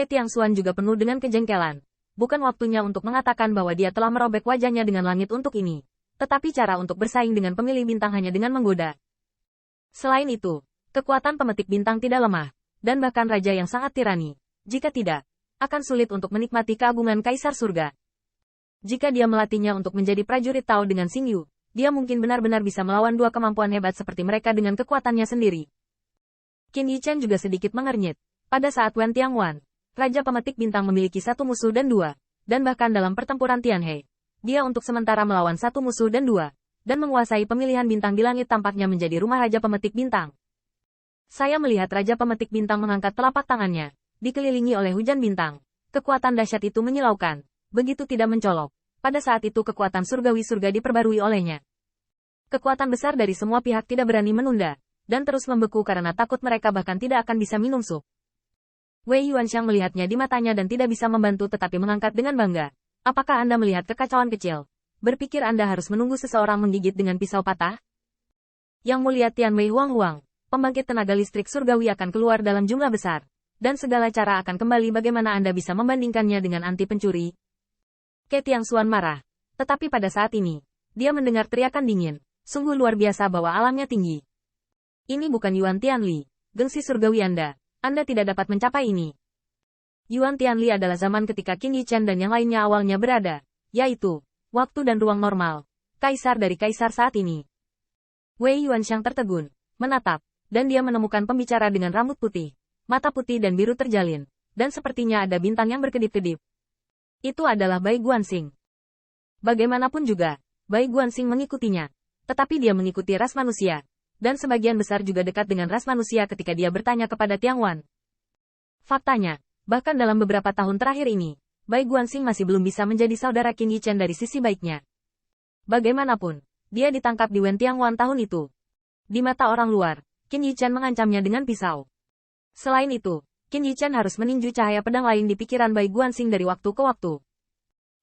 Tiangxuan juga penuh dengan kejengkelan. Bukan waktunya untuk mengatakan bahwa dia telah merobek wajahnya dengan langit untuk ini. Tetapi cara untuk bersaing dengan pemilih bintang hanya dengan menggoda. Selain itu, kekuatan pemetik bintang tidak lemah, dan bahkan raja yang sangat tirani. Jika tidak, akan sulit untuk menikmati keagungan Kaisar Surga. Jika dia melatihnya untuk menjadi prajurit Tao dengan Xing Yu, dia mungkin benar-benar bisa melawan dua kemampuan hebat seperti mereka dengan kekuatannya sendiri. Qin Yichen juga sedikit mengernyit. Pada saat Wen Tiangwan, Raja Pemetik Bintang memiliki satu musuh dan dua, dan bahkan dalam pertempuran Tianhe, dia untuk sementara melawan satu musuh dan dua, dan menguasai pemilihan bintang di langit tampaknya menjadi rumah Raja Pemetik Bintang. Saya melihat Raja Pemetik Bintang mengangkat telapak tangannya, dikelilingi oleh hujan bintang. Kekuatan dahsyat itu menyilaukan, begitu tidak mencolok. Pada saat itu kekuatan surgawi surga diperbarui olehnya. Kekuatan besar dari semua pihak tidak berani menunda, dan terus membeku karena takut mereka bahkan tidak akan bisa minum sup. Wei Yuanxiang melihatnya di matanya dan tidak bisa membantu tetapi mengangkat dengan bangga. Apakah Anda melihat kekacauan kecil? Berpikir Anda harus menunggu seseorang menggigit dengan pisau patah? Yang Mulia Tian Wei Huang, pembangkit tenaga listrik surgawi akan keluar dalam jumlah besar. Dan segala cara akan kembali bagaimana Anda bisa membandingkannya dengan anti pencuri? Tiangxuan marah. Tetapi pada saat ini, dia mendengar teriakan dingin. Sungguh luar biasa bahwa alamnya tinggi. Ini bukan Yuan Tianli, gengsi surgawi Anda. Anda tidak dapat mencapai ini. Yuan Tianli adalah zaman ketika Qin Yichen dan yang lainnya awalnya berada, yaitu waktu dan ruang normal. Kaisar dari kaisar saat ini. Wei Yuanxiang tertegun, menatap, dan dia menemukan pembicara dengan rambut putih, mata putih dan biru terjalin, dan sepertinya ada bintang yang berkedip-kedip. Itu adalah Bai Guanxing. Bagaimanapun juga, Bai Guanxing mengikutinya, tetapi dia mengikuti ras manusia. Dan sebagian besar juga dekat dengan ras manusia ketika dia bertanya kepada Tiangwan. Faktanya, bahkan dalam beberapa tahun terakhir ini, Bai Guanxing masih belum bisa menjadi saudara Qin Yichen dari sisi baiknya. Bagaimanapun, dia ditangkap di Wen Tiangwan tahun itu. Di mata orang luar, Qin Yichen mengancamnya dengan pisau. Selain itu, Qin Yichen harus meninju cahaya pedang lain di pikiran Bai Guanxing dari waktu ke waktu.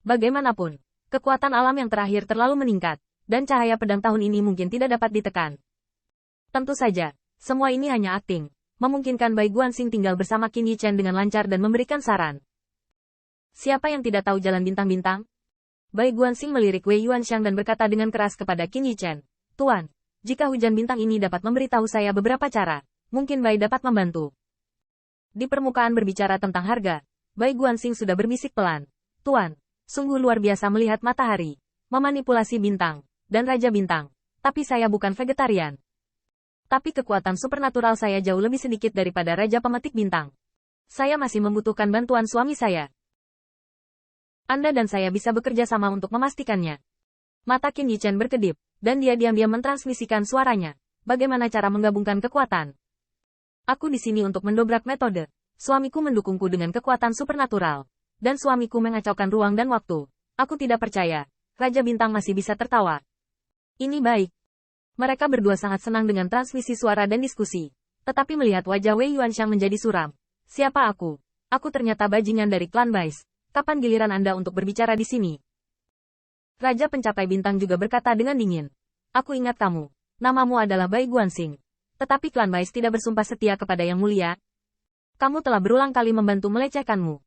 Bagaimanapun, kekuatan alam yang terakhir terlalu meningkat, dan cahaya pedang tahun ini mungkin tidak dapat ditekan. Tentu saja, semua ini hanya akting, memungkinkan Bai Guanxing tinggal bersama Qin Yichen dengan lancar dan memberikan saran. Siapa yang tidak tahu jalan bintang-bintang? Bai Guanxing melirik Wei Yuanxiang dan berkata dengan keras kepada Qin Yichen, Tuan, jika hujan bintang ini dapat memberitahu saya beberapa cara, mungkin Bai dapat membantu. Di permukaan berbicara tentang harga, Bai Guanxing sudah berbisik pelan. Tuan, sungguh luar biasa melihat matahari, memanipulasi bintang, dan Raja Bintang, tapi saya bukan vegetarian. Tapi kekuatan supernatural saya jauh lebih sedikit daripada Raja Pemetik Bintang. Saya masih membutuhkan bantuan suami saya. Anda dan saya bisa bekerja sama untuk memastikannya. Mata Qin Yichen berkedip, dan dia diam-diam mentransmisikan suaranya. Bagaimana cara menggabungkan kekuatan? Aku di sini untuk mendobrak metode. Suamiku mendukungku dengan kekuatan supernatural. Dan suamiku mengacaukan ruang dan waktu. Aku tidak percaya. Raja Bintang masih bisa tertawa. Ini baik. Mereka berdua sangat senang dengan transmisi suara dan diskusi. Tetapi melihat wajah Wei Yuanxiang menjadi suram. Siapa aku? Aku ternyata bajingan dari klan Bais. Kapan giliran Anda untuk berbicara di sini? Raja Pencapai Bintang juga berkata dengan dingin. Aku ingat kamu. Namamu adalah Bai Guanxing. Tetapi klan Bais tidak bersumpah setia kepada Yang Mulia. Kamu telah berulang kali membantu melecehkanmu.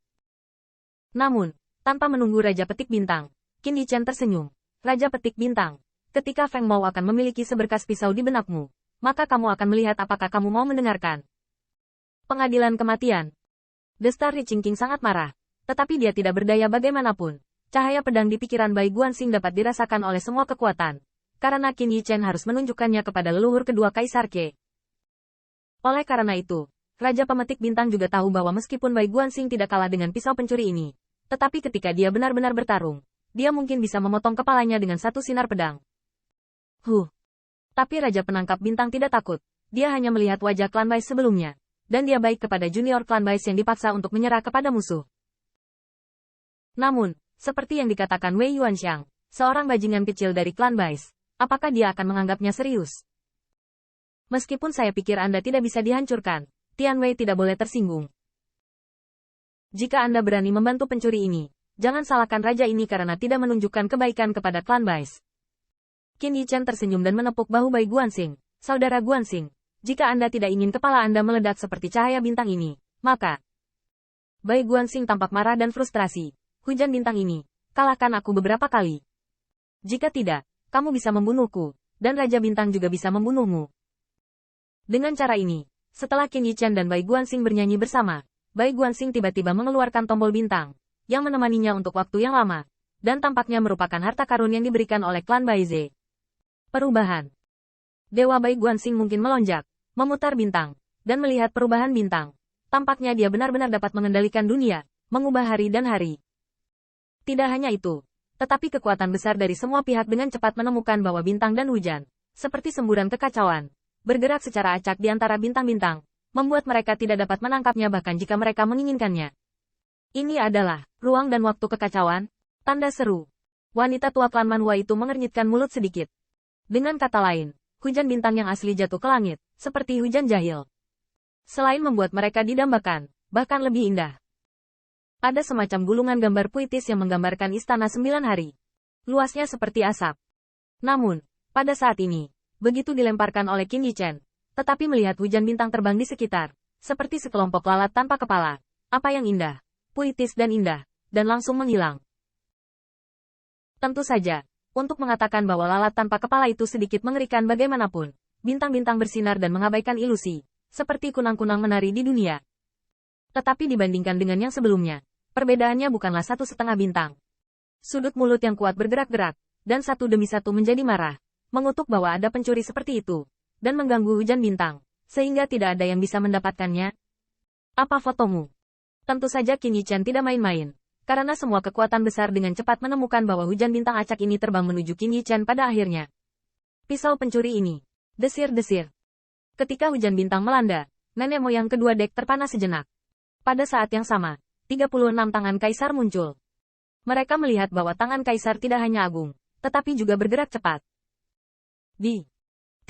Namun, tanpa menunggu Raja Petik Bintang, Qin Yichen tersenyum. Raja Petik Bintang. Ketika Feng Mao akan memiliki seberkas pisau di benakmu, maka kamu akan melihat apakah kamu mau mendengarkan. Pengadilan kematian. The Star Riching King sangat marah, tetapi dia tidak berdaya bagaimanapun. Cahaya pedang di pikiran Bai Guanxing dapat dirasakan oleh semua kekuatan, karena Qin Yichen harus menunjukkannya kepada leluhur kedua Kaisar Qie. Oleh karena itu, Raja Pemetik Bintang juga tahu bahwa meskipun Bai Guanxing tidak kalah dengan pisau pencuri ini, tetapi ketika dia benar-benar bertarung, dia mungkin bisa memotong kepalanya dengan satu sinar pedang. Tapi Raja Penangkap Bintang tidak takut. Dia hanya melihat wajah klan Bais sebelumnya. Dan dia baik kepada junior klan Bais yang dipaksa untuk menyerah kepada musuh. Namun, seperti yang dikatakan Wei Yuanxiang, seorang bajingan kecil dari klan Bais, apakah dia akan menganggapnya serius? Meskipun saya pikir Anda tidak bisa dihancurkan, Tian Wei tidak boleh tersinggung. Jika Anda berani membantu pencuri ini, jangan salahkan raja ini karena tidak menunjukkan kebaikan kepada klan Bais. Qin Yichen tersenyum dan menepuk bahu Bai Guanxing. Saudara Guanxing, jika Anda tidak ingin kepala Anda meledak seperti cahaya bintang ini, maka Bai Guanxing tampak marah dan frustrasi. Hujan bintang ini, kalahkan aku beberapa kali. Jika tidak, kamu bisa membunuhku, dan Raja Bintang juga bisa membunuhmu. Dengan cara ini, setelah Qin Yichen dan Bai Guanxing bernyanyi bersama, Bai Guanxing tiba-tiba mengeluarkan tombol bintang, yang menemaninya untuk waktu yang lama, dan tampaknya merupakan harta karun yang diberikan oleh klan Baize. Perubahan. Dewa Bai Guanxing mungkin melonjak, memutar bintang, dan melihat perubahan bintang. Tampaknya dia benar-benar dapat mengendalikan dunia, mengubah hari dan hari. Tidak hanya itu, tetapi kekuatan besar dari semua pihak dengan cepat menemukan bahwa bintang dan hujan, seperti semburan kekacauan, bergerak secara acak di antara bintang-bintang, membuat mereka tidak dapat menangkapnya bahkan jika mereka menginginkannya. Ini adalah ruang dan waktu kekacauan, tanda seru. Wanita tua klan Manhua itu mengernyitkan mulut sedikit. Dengan kata lain, hujan bintang yang asli jatuh ke langit, seperti hujan jahil. Selain membuat mereka didambakan, bahkan lebih indah. Ada semacam gulungan gambar puitis yang menggambarkan istana 9 hari. Luasnya seperti asap. Namun, pada saat ini, begitu dilemparkan oleh Qin Yichen, tetapi melihat hujan bintang terbang di sekitar, seperti sekelompok lalat tanpa kepala. Apa yang indah, puitis dan indah, dan langsung menghilang. Tentu saja, untuk mengatakan bahwa lalat tanpa kepala itu sedikit mengerikan bagaimanapun, bintang-bintang bersinar dan mengabaikan ilusi, seperti kunang-kunang menari di dunia. Tetapi dibandingkan dengan yang sebelumnya, perbedaannya bukanlah 1,5 bintang. Sudut mulut yang kuat bergerak-gerak, dan satu demi satu menjadi marah, mengutuk bahwa ada pencuri seperti itu, dan mengganggu hujan bintang, sehingga tidak ada yang bisa mendapatkannya. Apa fotomu? Tentu saja Qin Yichen tidak main-main, karena semua kekuatan besar dengan cepat menemukan bahwa hujan bintang acak ini terbang menuju Qin Yichen pada akhirnya. Pisau pencuri ini. Desir-desir. Ketika hujan bintang melanda, nenek moyang kedua dek terpana sejenak. Pada saat yang sama, 36 tangan kaisar muncul. Mereka melihat bahwa tangan kaisar tidak hanya agung, tetapi juga bergerak cepat.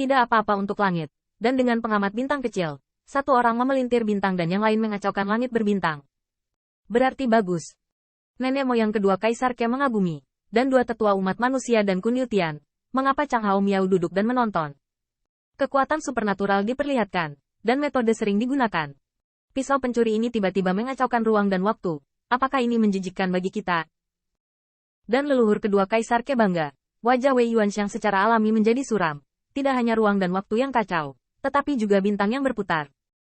Tidak apa-apa untuk langit, dan dengan pengamat bintang kecil, satu orang memelintir bintang dan yang lain mengacaukan langit berbintang. Berarti bagus. Nenek moyang kedua kaisar Ke mengagumi, dan dua tetua umat manusia dan Kun Yutian, mengapa Chang Hao Miao duduk dan menonton. Kekuatan supernatural diperlihatkan, dan metode sering digunakan. Pisau pencuri ini tiba-tiba mengacaukan ruang dan waktu. Apakah ini menjijikkan bagi kita? Dan leluhur kedua kaisar Ke bangga. Wajah Wei Yuanxiang secara alami menjadi suram. Tidak hanya ruang dan waktu yang kacau, tetapi juga bintang yang berputar.